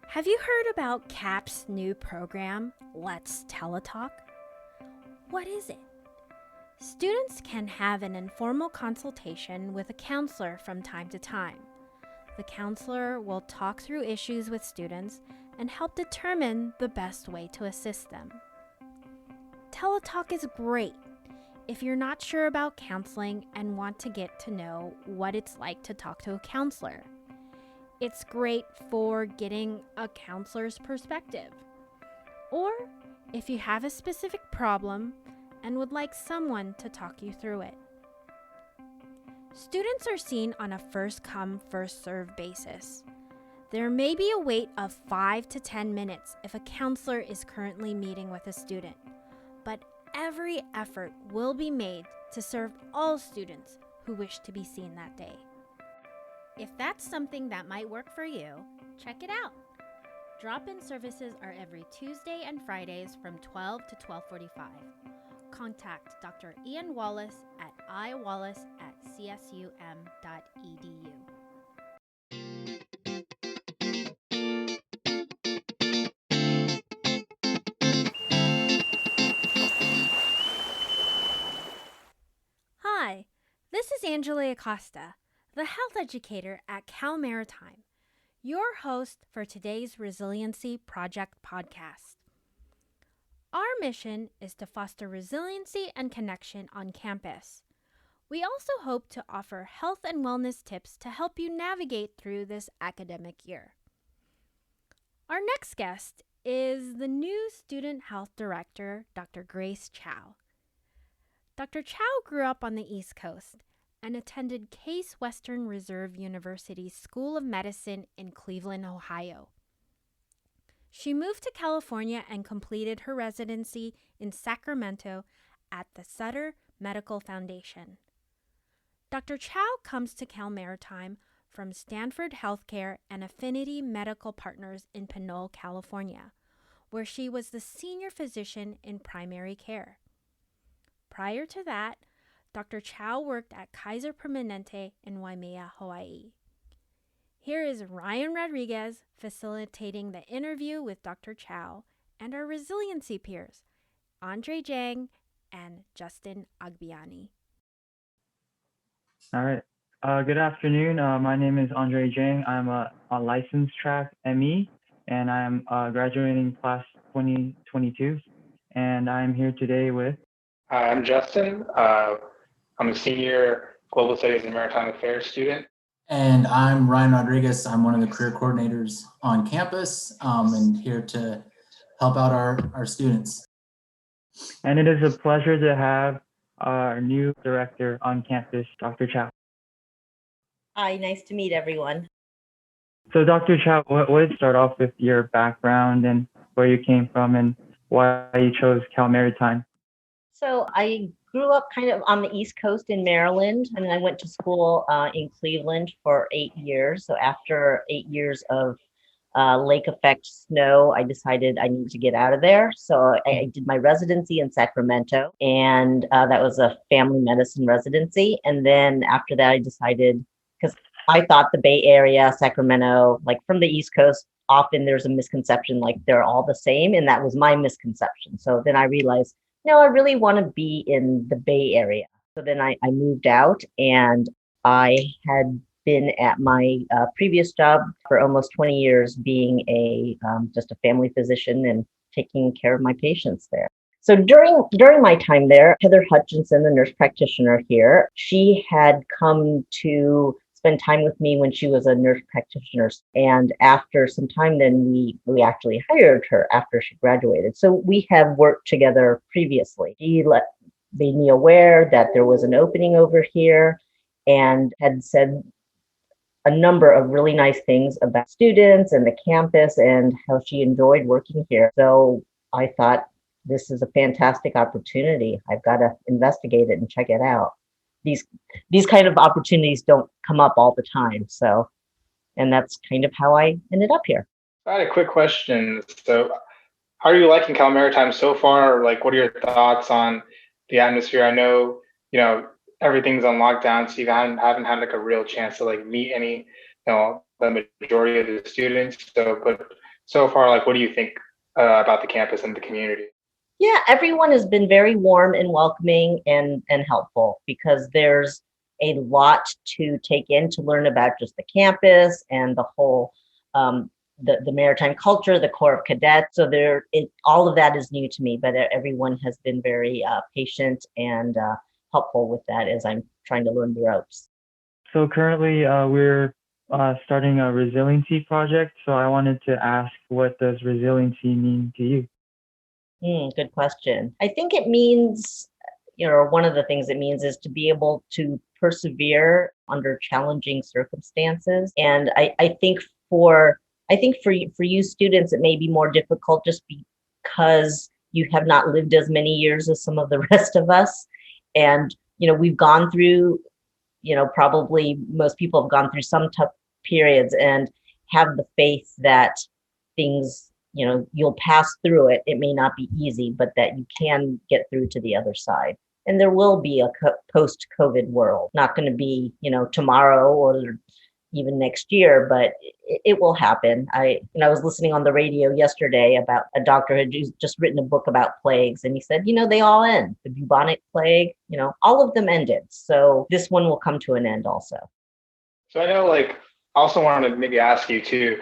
Have you heard about CAP's new program, Let's Teletalk? What is it? Students can have an informal consultation with a counselor from time to time. The counselor will talk through issues with students and help determine the best way to assist them. Teletalk is great if you're not sure about counseling and want to get to know what it's like to talk to a counselor. It's great for getting a counselor's perspective. Or if you have a specific problem and would like someone to talk you through it. Students are seen on a first-come, first-served basis. There may be a wait of 5 to 10 minutes if a counselor is currently meeting with a student, but every effort will be made to serve all students who wish to be seen that day. If that's something that might work for you, check it out. Drop-in services are every Tuesday and Fridays from 12 to 12:45. Contact Dr. Ian Wallace at iwallace@csum.edu. Hi, this is Angela Acosta, the health educator at Cal Maritime, your host for today's Resiliency Project podcast. Our mission is to foster resiliency and connection on campus. We also hope to offer health and wellness tips to help you navigate through this academic year. Our next guest is the new Student Health Director, Dr. Grace Chou. Dr. Chou grew up on the East Coast and attended Case Western Reserve University's School of Medicine in Cleveland, Ohio. She moved to California and completed her residency in Sacramento at the Sutter Medical Foundation. Dr. Chou comes to Cal Maritime from Stanford Healthcare and Affinity Medical Partners in Pinole, California, where she was the senior physician in primary care. Prior to that, Dr. Chou worked at Kaiser Permanente in Waimea, Hawaii. Here is Ryan Rodriguez facilitating the interview with Dr. Chou and our resiliency peers, Andre Jang and Justin Agbiani. All right. Good afternoon. My name is Andre Jang. I'm a licensed track ME, and I'm graduating class 2022. And I'm here today with. Hi, I'm Justin. I'm a senior Global Studies and Maritime Affairs student. And I'm Ryan Rodriguez. I'm one of the career coordinators on campus and here to help out our students. And it is a pleasure to have our new director on campus, Dr. Chou. Hi, nice to meet everyone. So Dr. Chou, let's start off with your background and where you came from and why you chose Cal Maritime. So I grew up kind of on the East Coast in Maryland, and then I went to school in Cleveland for 8 years. So after 8 years of lake effect snow, I decided I needed to get out of there. So I did my residency in Sacramento, and that was a family medicine residency. And then after that, I decided, because I thought the Bay Area, Sacramento, like from the East Coast, often there's a misconception like they're all the same, and that was my misconception. So then I realized, no, I really want to be in the Bay Area. So then I moved out, and I had been at my previous job for almost 20 years, being just a family physician and taking care of my patients there. So during my time there, Heather Hutchinson, the nurse practitioner here, she had come to spend time with me when she was a nurse practitioner. And after some time, then we actually hired her after she graduated. So we have worked together previously. She made me aware that there was an opening over here and had said a number of really nice things about students and the campus and how she enjoyed working here. So I thought, this is a fantastic opportunity. I've got to investigate it and check it out. These kind of opportunities don't come up all the time. So, and that's kind of how I ended up here. I had a quick question. So how are you liking Cal Maritime so far? Like, what are your thoughts on the atmosphere? I know, everything's on lockdown, so you haven't had like a real chance to like meet any, the majority of the students. So, but so far? Like, what do you think about the campus and the community? Yeah, everyone has been very warm and welcoming and helpful, because there's a lot to take in to learn about just the campus and the whole the maritime culture, the Corps of Cadets. So all of that is new to me, but everyone has been very patient and helpful with that as I'm trying to learn the ropes. So currently, we're starting a resiliency project. So I wanted to ask, what does resiliency mean to you? Good question. I think it means, one of the things it means is to be able to persevere under challenging circumstances. And I think for you students, it may be more difficult just because you have not lived as many years as some of the rest of us. And, we've gone through, probably most people have gone through some tough periods, and have the faith that things, you'll pass through it. It may not be easy, but that you can get through to the other side. And there will be a post-COVID world. Not going to be, tomorrow or even next year, but it will happen. I was listening on the radio yesterday about a doctor had just written a book about plagues, and he said, they all end. The bubonic plague, all of them ended. So this one will come to an end also. So I know, I also wanted to maybe ask you too,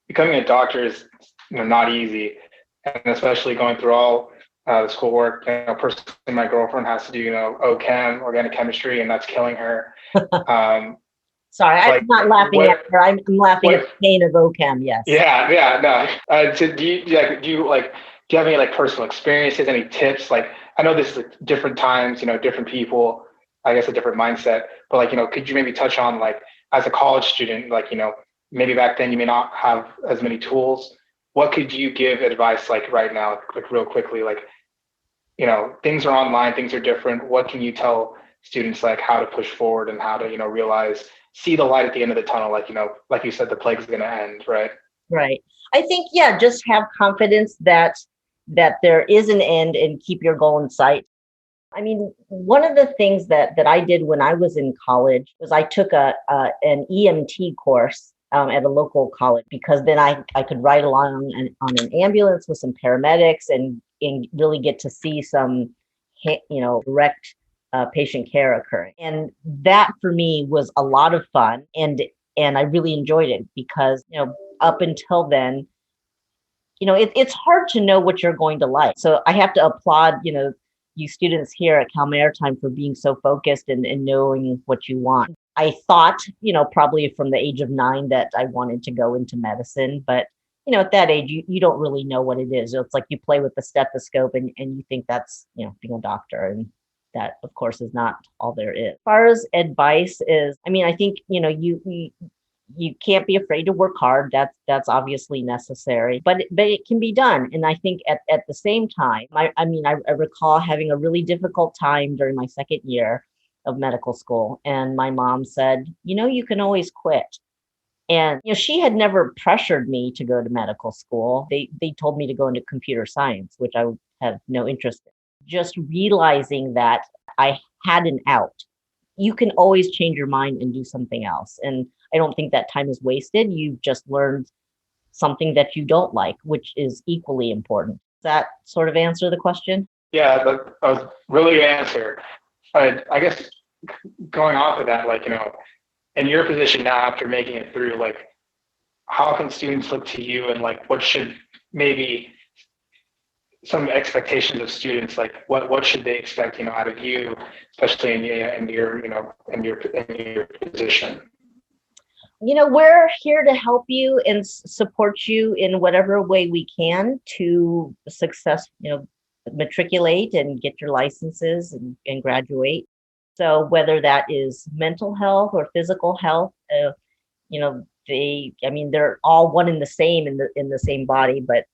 becoming a doctor is not easy, and especially going through all the schoolwork. Personally, my girlfriend has to do OChem, organic chemistry, and that's killing her. Sorry, I'm not laughing at her. I'm laughing at the pain of OChem. Yes. Yeah, no. So do you have any personal experiences? Any tips? I know this is different times, different people, I guess a different mindset. But could you maybe touch on as a college student, maybe back then you may not have as many tools. What could you give advice right now, real quickly? Things are online, things are different. What can you tell students how to push forward and how to see the light at the end of the tunnel? Like you said, the plague's going to end, right? Right. I think, just have confidence that there is an end, and keep your goal in sight. I mean, one of the things that I did when I was in college was I took an EMT course at a local college, because then I could ride along on an ambulance with some paramedics and really get to see some, direct patient care occurring. And that for me was a lot of fun. And I really enjoyed it, because, up until then, it's hard to know what you're going to like. So I have to applaud, you students here at Cal Maritime for being so focused and knowing what you want. I thought, probably from the age of 9 that I wanted to go into medicine, but, at that age, you don't really know what it is. It's like you play with the stethoscope and you think that's, being a doctor. And that, of course, is not all there is. As far as advice is, I think, you can't be afraid to work hard. That's obviously necessary, but it can be done. And I think at the same time, I recall having a really difficult time during my second year of medical school. And my mom said, you can always quit. And, she had never pressured me to go to medical school. They told me to go into computer science, which I have no interest in. Just realizing that I had an out. You can always change your mind and do something else. And I don't think that time is wasted. You've just learned something that you don't like, which is equally important. Does that sort of answer the question? Yeah, that was really good answer. I guess going off of that, in your position now after making it through, how can students look to you, and what should maybe some expectations of students, what should they expect, out of you, especially in your position? We're here to help you and support you in whatever way we can to matriculate and get your licenses and graduate. So whether that is mental health or physical health, they're all one in the same in the same body, but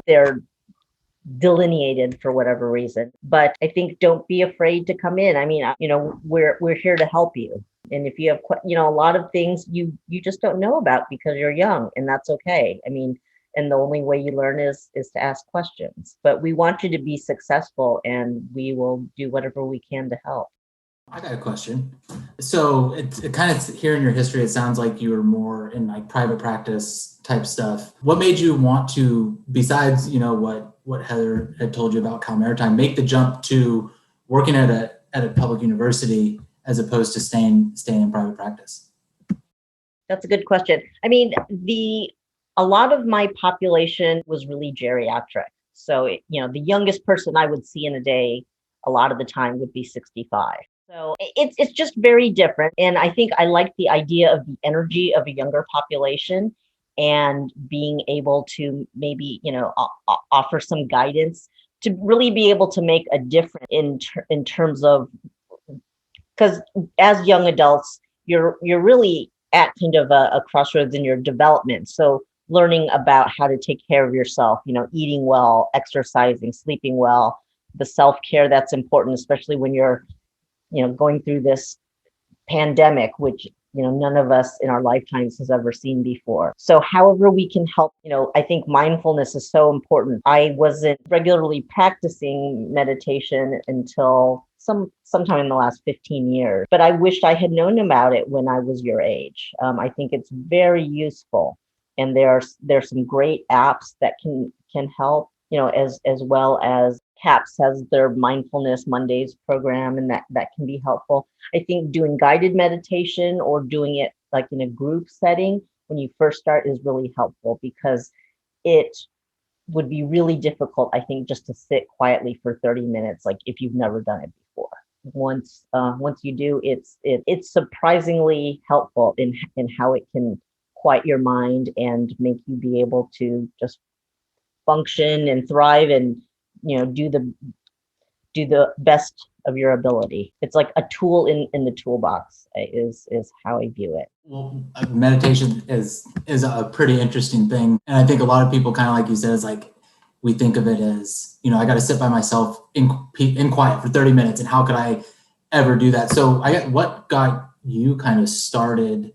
they're delineated for whatever reason. But I think don't be afraid to come in. We're here to help you. And if you have, a lot of things you just don't know about because you're young, and that's okay. And the only way you learn is to ask questions. But we want you to be successful, and we will do whatever we can to help. I got a question. So it kind of, hearing your history, it sounds like you were more in private practice type stuff. What made you want to, besides, what Heather had told you about Cal Maritime, make the jump to working at a public university as opposed to staying in private practice? That's a good question. I mean, a lot of my population was really geriatric. So, the youngest person I would see in a day, a lot of the time would be 65. So it's just very different. And I think I like the idea of the energy of a younger population and being able to maybe, offer some guidance to really be able to make a difference in terms of, because as young adults, you're really at kind of a crossroads in your development. So learning about how to take care of yourself, eating well, exercising, sleeping well, the self-care that's important, especially when you're, going through this pandemic, which, none of us in our lifetimes has ever seen before. So however we can help, I think mindfulness is so important. I wasn't regularly practicing meditation until sometime in the last 15 years, but I wished I had known about it when I was your age. I think it's very useful. And there's some great apps that can help, as well as CAPS has their Mindfulness Mondays program, and that can be helpful. I think doing guided meditation or doing it like in a group setting when you first start is really helpful, because it would be really difficult, I think, just to sit quietly for 30 minutes, like if you've never done it before. Once you do, it's surprisingly helpful in how it can quiet your mind and make you be able to just function and thrive and do the best of your ability. It's like a tool in the toolbox is how I view it. Well, meditation is a pretty interesting thing, and I think a lot of people, kind of like you said, is like we think of it as, I got to sit by myself in quiet for 30 minutes, and how could I ever do that? So what got you kind of started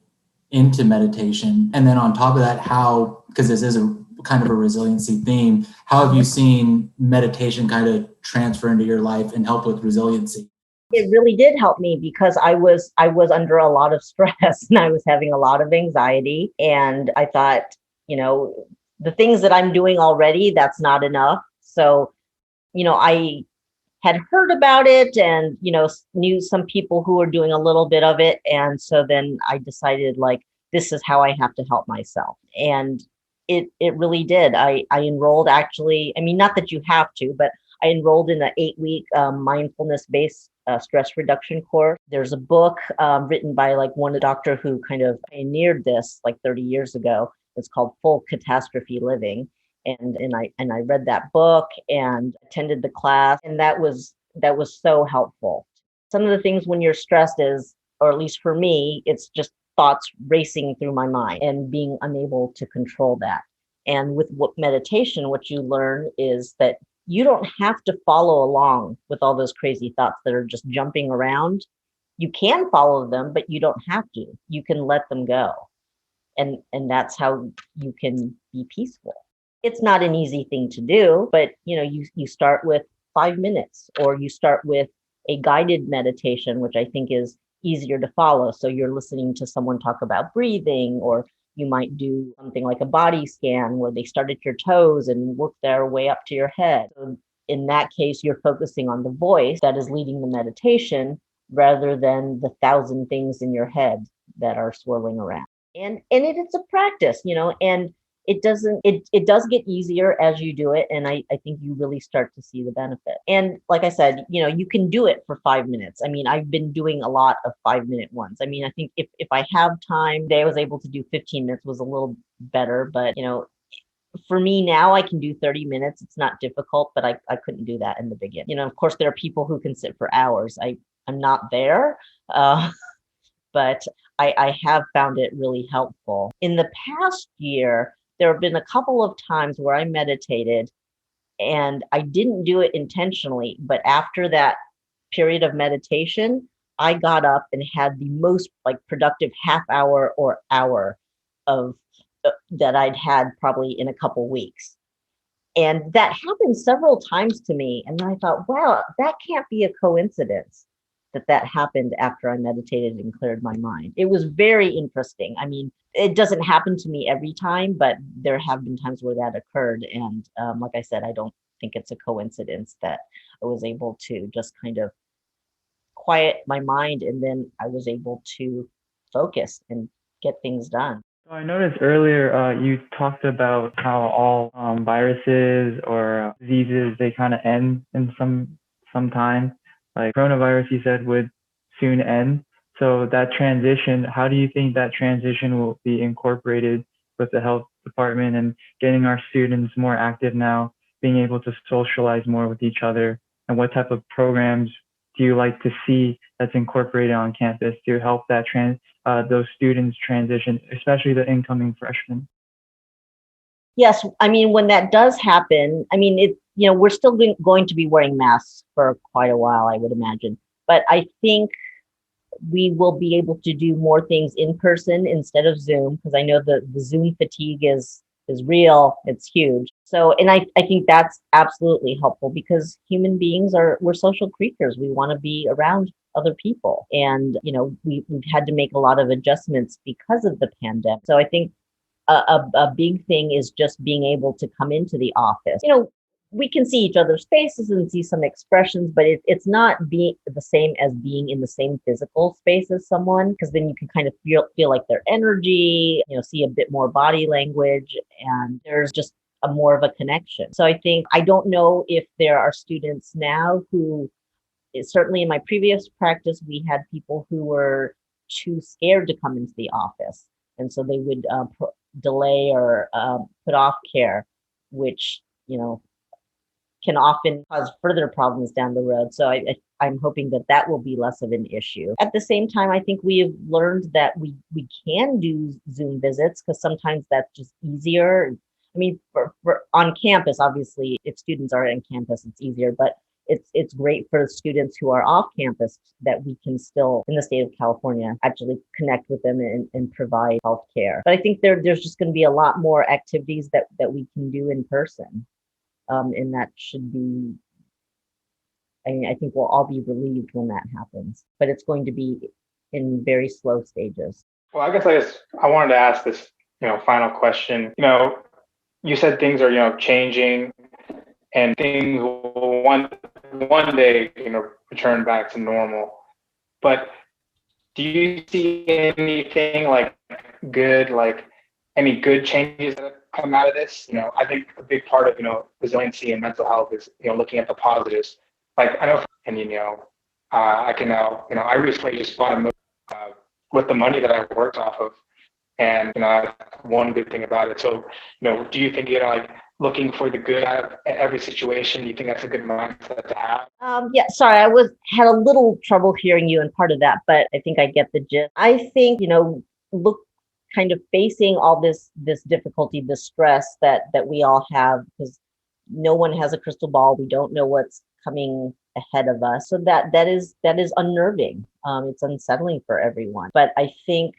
into meditation, and then on top of that, how, because this is a kind of a resiliency theme, how have you seen meditation kind of transfer into your life and help with resiliency? It really did help me, because I was under a lot of stress and I was having a lot of anxiety, and I thought, the things that I'm doing already, that's not enough. So, I had heard about it and, knew some people who were doing a little bit of it. And so then I decided, like, this is how I have to help myself. And it really did. I enrolled, actually, I mean, not that you have to, but I enrolled in an 8-week mindfulness-based stress reduction course. There's a book written by like one doctor who kind of pioneered this like 30 years ago. It's called Full Catastrophe Living. And I read that book and attended the class, and that was so helpful. Some of the things when you're stressed is, or at least for me, it's just thoughts racing through my mind and being unable to control that. And with meditation, what you learn is that you don't have to follow along with all those crazy thoughts that are just jumping around. You can follow them, but you don't have to. You can let them go. And that's how you can be peaceful. It's not an easy thing to do, but you start with 5 minutes, or you start with a guided meditation, which I think is easier to follow. So you're listening to someone talk about breathing, or you might do something like a body scan where they start at your toes and work their way up to your head. So in that case, you're focusing on the voice that is leading the meditation rather than the 1,000 things in your head that are swirling around. And it's a practice, and it does get easier as you do it. And I think you really start to see the benefit. And like I said, you can do it for 5 minutes. I mean, I've been doing a lot of 5-minute ones. I mean, I think if I have time, today I was able to do 15 minutes, was a little better. But, for me now, I can do 30 minutes. It's not difficult, but I couldn't do that in the beginning. Of course, there are people who can sit for hours. I'm not there. But I have found it really helpful. In the past year, there have been a couple of times where I meditated and I didn't do it intentionally, but after that period of meditation, I got up and had the most like productive half hour or hour of that I'd had probably in a couple weeks. And that happened several times to me. And I thought, wow, that can't be a coincidence that happened after I meditated and cleared my mind. It was very interesting. I mean, it doesn't happen to me every time, but there have been times where that occurred. And like I said, I don't think it's a coincidence that I was able to just kind of quiet my mind, and then I was able to focus and get things done. So I noticed earlier you talked about how all viruses or diseases, they kind of end in some time. Like coronavirus, you said would soon end. So that transition, how do you think that transition will be incorporated with the health department and getting our students more active now, being able to socialize more with each other? And what type of programs do you like to see that's incorporated on campus to help that those students transition, especially the incoming freshmen? Yes, I mean, when that does happen, I mean, we're still going to be wearing masks for quite a while, I would imagine. But I think we will be able to do more things in person instead of Zoom, because I know the Zoom fatigue is real, it's huge. So, and I think that's absolutely helpful, because human beings we're social creatures. We want to be around other people. And, we've had to make a lot of adjustments because of the pandemic. So I think a big thing is just being able to come into the office. We can see each other's faces and see some expressions, but it's not being the same as being in the same physical space as someone, because then you can kind of feel like their energy, see a bit more body language, and there's just a more of a connection. So I don't know if there are students now who, certainly in my previous practice, we had people who were too scared to come into the office. And so they would delay or put off care, which, can often cause further problems down the road. So I'm hoping that will be less of an issue. At the same time, I think we have learned that we can do Zoom visits, because sometimes that's just easier. I mean, for on campus, obviously, if students are in campus, it's easier, but it's great for students who are off campus that we can still, in the state of California, actually connect with them and provide health care. But I think there's just going to be a lot more activities that we can do in person. And that should be, I mean, I think we'll all be relieved when that happens, but it's going to be in very slow stages. Well, I guess I wanted to ask this, final question. You said things are, changing, and things will one day, return back to normal. But do you see anything any good changes that have come out of this? I think a big part of, resiliency and mental health is, looking at the positives. Like I know, and I can now, I recently just bought a movie with the money that I worked off of, and that's one good thing about it. So, do you think looking for the good out of every situation? Do you think that's a good mindset to have? Yeah, sorry, I had a little trouble hearing you in part of that, but I think I get the gist. I think, look, kind of facing all this difficulty, this stress that we all have, because no one has a crystal ball. We don't know what's coming ahead of us. So that is unnerving. It's unsettling for everyone. But I think,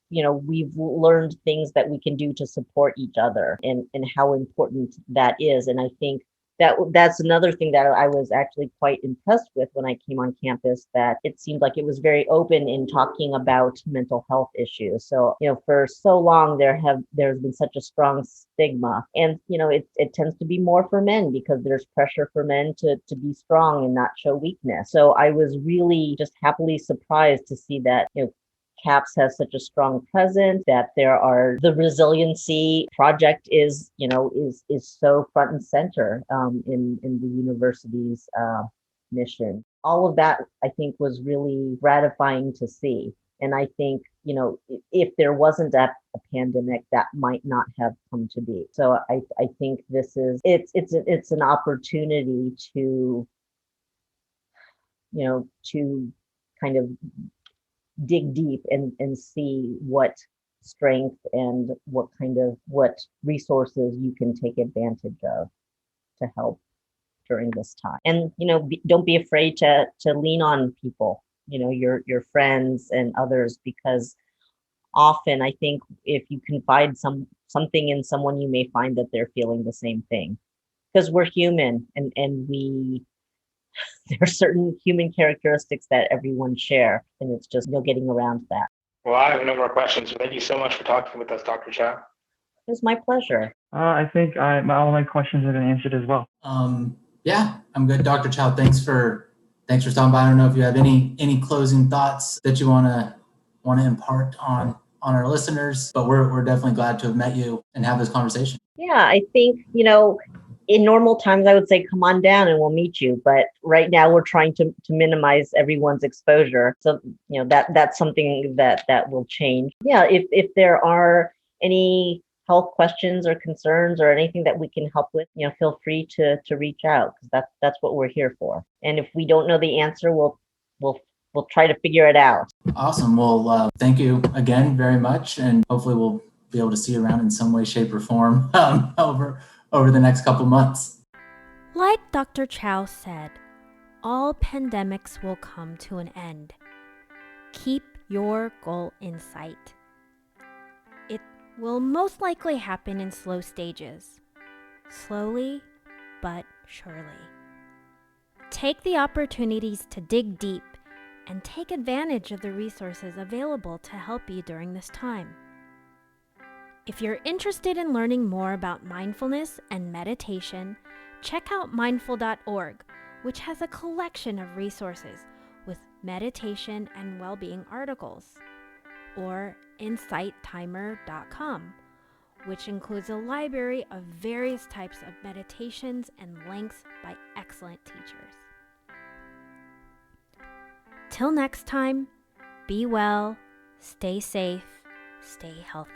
we've learned things that we can do to support each other, and how important that is. And I think that's another thing that I was actually quite impressed with when I came on campus, that it seemed like it was very open in talking about mental health issues. So, for so long there's been such a strong stigma, and, it tends to be more for men, because there's pressure for men to be strong and not show weakness. So I was really just happily surprised to see that, CAPS has such a strong presence, that the Resiliency project is so front and center in the university's mission. All of that, I think, was really gratifying to see. And I think, if there wasn't a pandemic, that might not have come to be. So I think it's an opportunity to, to kind of dig deep and see what strength and what resources you can take advantage of to help during this time. And don't be afraid to lean on people, your friends and others, because often I think if you confide something in someone, you may find that they're feeling the same thing, because we're human, and we there are certain human characteristics that everyone share, and it's just getting around that. Well, I have no more questions. Thank you so much for talking with us, Dr. Chao. It was my pleasure. I think all my questions have been answered as well. Yeah, I'm good. Dr. Chao, thanks for stopping by. I don't know if you have any closing thoughts that you want to impart on our listeners, but we're definitely glad to have met you and have this conversation. Yeah, I think, in normal times, I would say, come on down and we'll meet you. But right now we're trying to minimize everyone's exposure. So, that's something that will change. Yeah, if there are any health questions or concerns or anything that we can help with, feel free to reach out, because that's what we're here for. And if we don't know the answer, we'll try to figure it out. Awesome. Well, thank you again very much, and hopefully we'll be able to see you around in some way, shape, or form over the next couple months. Like Dr. Chao said, all pandemics will come to an end. Keep your goal in sight. It will most likely happen in slow stages, slowly but surely. Take the opportunities to dig deep and take advantage of the resources available to help you during this time. If you're interested in learning more about mindfulness and meditation, check out mindful.org, which has a collection of resources with meditation and well-being articles, or insighttimer.com, which includes a library of various types of meditations and links by excellent teachers. Till next time, be well, stay safe, stay healthy.